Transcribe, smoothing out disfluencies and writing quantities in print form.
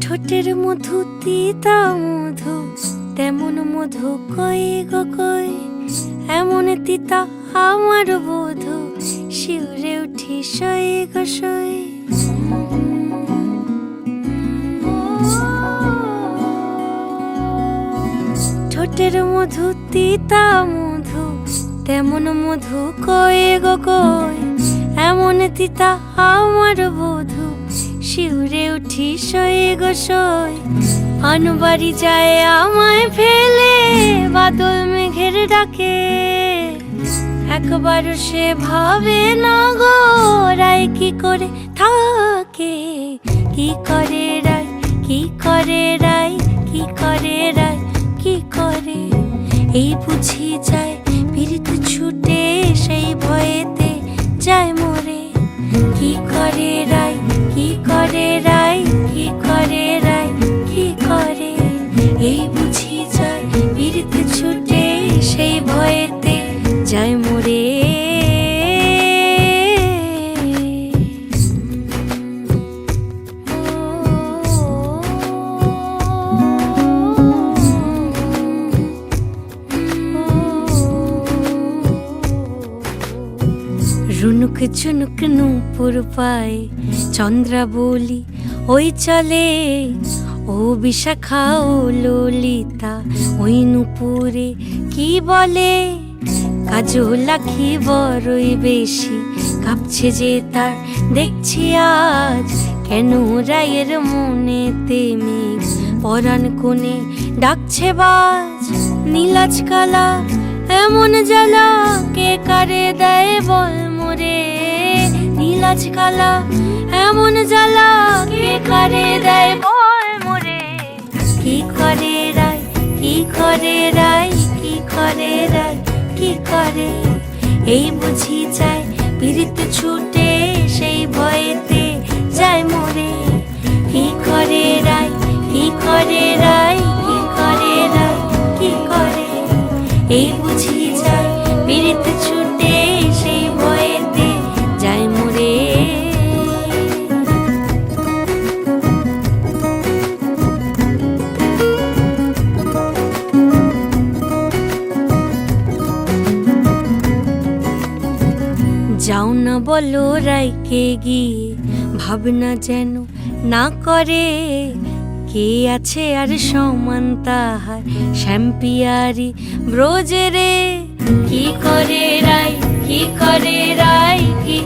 ঠোঁটের মধু তিতা মধু, তেমন মধু কই গো কই, এমন তিতা আমার বধূ, শিউরে উঠি সই গো সই। ঠোঁটের মধু তিতা মধু, তেমন মধু কই গো কই, এমন তিতা আমার বধূ, শিউরে উঠি সই গো সই। আনবাড়ি যায় আমায় ফেলে, বাদল মেঘের ডাকে, একবার সে ভাবে না গো রায় কি করে থাকে। কি করে রায়, কি করে রায়, কি করে রায়, কি করে, এই বুঝি যায় পীড়িত ছুটে, সেই ভয়েতে যায় মরে। কি করে রায়, কি করে রায়, কি করে রায়, কি করে, এই বুঝি যায় পীড়িত ছুটে, সেই ভয়েতে যায় মরে। রুনুক ঝুনুক নূপুর পায়, চন্দ্রাবলী ওই চলে, ও বিশাখা ও ললিতা ওই নূপুরে কি বলে। কাজল আঁখি বড়ই বেশি, কাঁপছে যে তার দেখছি আজ, কেন রায়ের মনেতে মেঘ পরাণ কোণে ডাকছে বাজ। নীলাজ কালা এমন জ্বালা, কে কারে দেয় বল মোরে। নীলাজ কালা এমন জ্বালা, কে কারে দেয় বল মোরে। কি করে রায়, কি করে রায়, কি করে রায়, কি করে, এই বুঝি যায় পীড়িত ছুটে, সেই ভয়েতে যায় মরে। কি করে রায়, কি করে রায়, কি করে রায়, কি করে, এই বুঝি যায় পীড়িত ছুটে, সেই ভয়েতে যায় মরে। যাও না বলো রাইকে গিয়ে, ভাবনা যেন না করে, কে আছে আর সমান তাহার শ্যাম্পিয়ারি ব্রজে রে। কি করে রায়, কি করে রায়, কি